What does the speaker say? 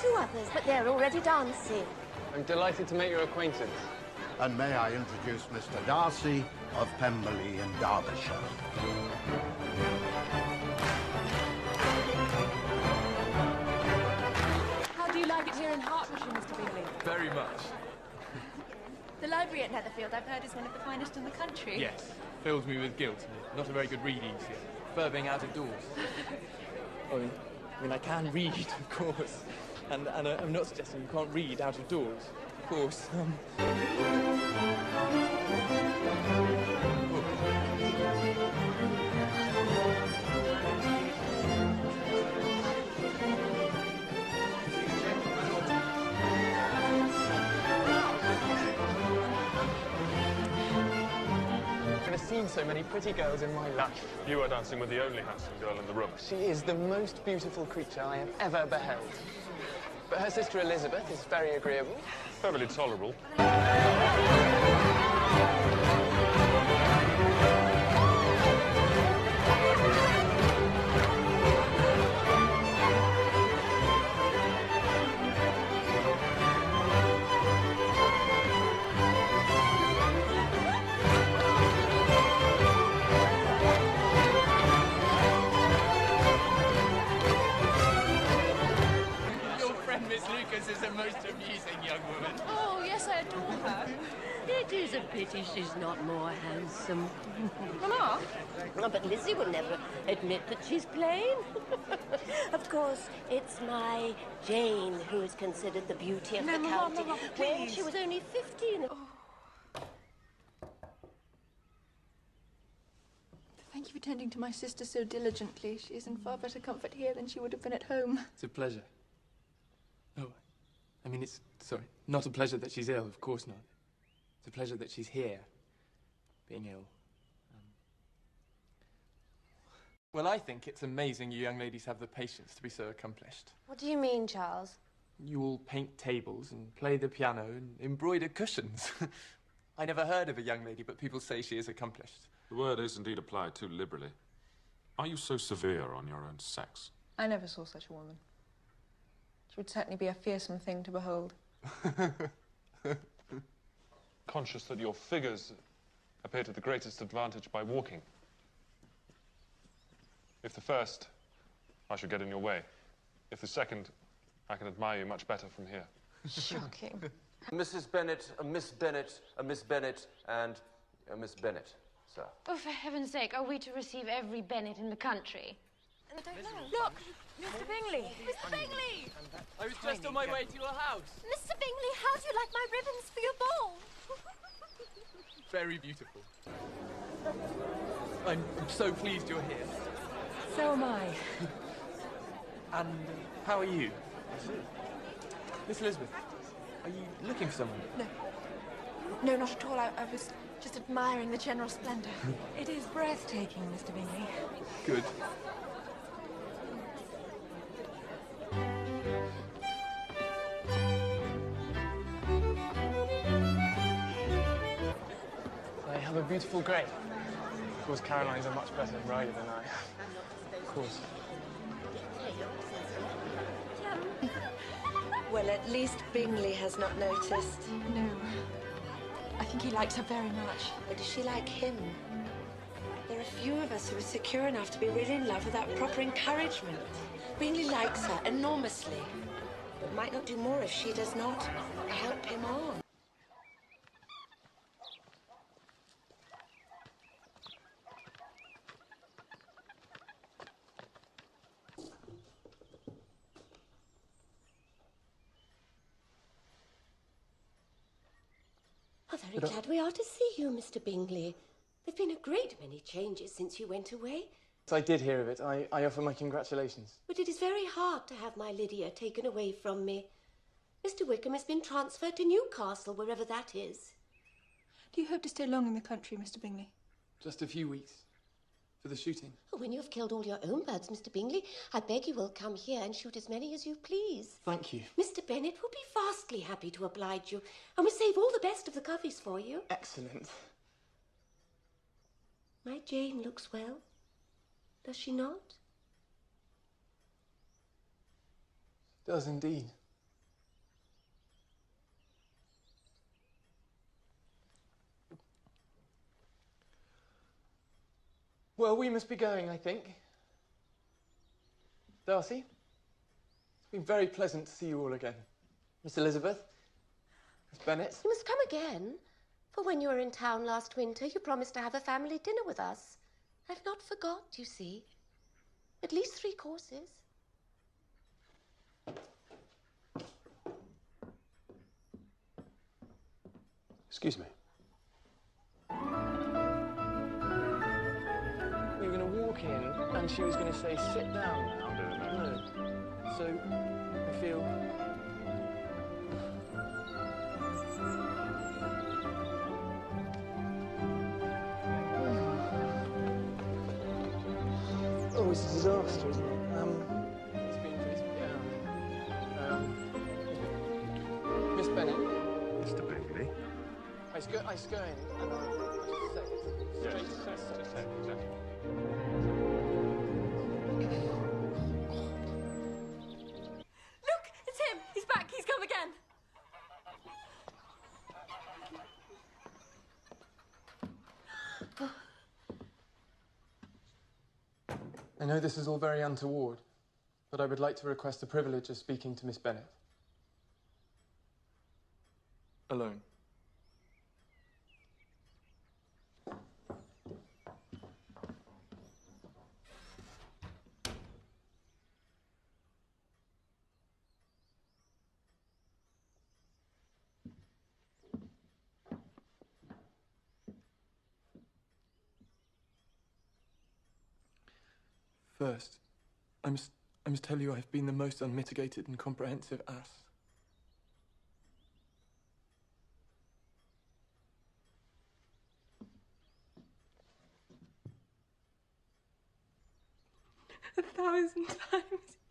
2 others, but they're already dancing. I'm delighted to make your acquaintance. And may I introduce Mr. Darcy of Pemberley in Derbyshire. How do you like it here in Hertfordshire, Mr Bingley? Very much. The library at Netherfield, I've heard, is one of the finest in the country. Yes. Fills me with guilt. Not a very good reader, you see. Prefer being out of doors. I mean, I can read, of course. And I'm not suggesting you can't read out of doors. Of course. I've never seen so many pretty girls in my life. You are dancing with the only handsome girl in the room. She is the most beautiful creature I have ever beheld. But her sister Elizabeth is very agreeable. Perfectly tolerable. Miss Lucas is a most amusing young woman. Oh, yes, I adore her. It is a pity she's not more handsome. Mama? Oh, but Lizzie will never admit that she's plain. Of course, it's my Jane who is considered the beauty of the county. Mama, When please. she was only 15. Thank you for tending to my sister so diligently. She is in far better comfort here than she would have been at home. It's a pleasure. Oh, I mean, sorry, not a pleasure that she's ill, of course not. It's a pleasure that she's here, being ill. Well, I think it's amazing you young ladies have the patience to be so accomplished. What do you mean, Charles? You all paint tables and play the piano and embroider cushions. I never heard of a young lady, but people say she is accomplished. The word is indeed applied too liberally. Are you so severe on your own sex? I never saw such a woman. She would certainly be a fearsome thing to behold. Conscious that your figures appear to the greatest advantage by walking. If the first, I should get in your way. If the second, I can admire you much better from here. Shocking. Mrs. Bennet, a Miss Bennet, a Miss Bennet, and a Miss Bennet, sir. Oh, for heaven's sake, are we to receive every Bennet in the country? I don't know. Look, Mr Bingley. Mr Bingley! I was just on my way to your house. Mr Bingley, how do you like my ribbons for your ball? Very beautiful. I'm so pleased you're here. So am I. And how are you? Miss Elizabeth, are you looking for someone? No, not at all. I was just admiring the general splendour. It is breathtaking, Mr Bingley. Good. I have a beautiful grey. Of course, Caroline's a much better rider than I. Of course. Well, at least Bingley has not noticed. No. I think he likes her very much. But does she like him? There are few of us who are secure enough to be really in love without proper encouragement. Bingley likes her enormously, but might not do more if she does not help him on. I'm very glad we are to see you, Mr Bingley. There've been a great many changes since you went away. I did hear of it. I offer my congratulations. But it is very hard to have my Lydia taken away from me. Mr Wickham has been transferred to Newcastle, wherever that is. Do you hope to stay long in the country, Mr Bingley? Just a few weeks. For the shooting. When you have killed all your own birds, Mr Bingley, I beg you will come here and shoot as many as you please. Thank you. Mr Bennet will be vastly happy to oblige you, and will save all the best of the coveys for you. Excellent. My Jane looks well, does she not? Does indeed. Well, we must be going, I think. Darcy, it's been very pleasant to see you all again. Miss Elizabeth, Miss Bennet. You must come again. For when you were in town last winter, you promised to have a family dinner with us. I've not forgot, you see. At least 3 courses. Excuse me. We were going to walk in, and she was going to say, sit down now. No. So, I feel... Oh, it's a disaster, isn't it? Miss Bennet. Mr Bingley? I was going, and I'll just say it. Look, it's him. He's back. He's come again. I know this is all very untoward, but I would like to request the privilege of speaking to Miss Bennet. Alone. First, I must tell you I've been the most unmitigated and comprehensive ass. A 1,000 times.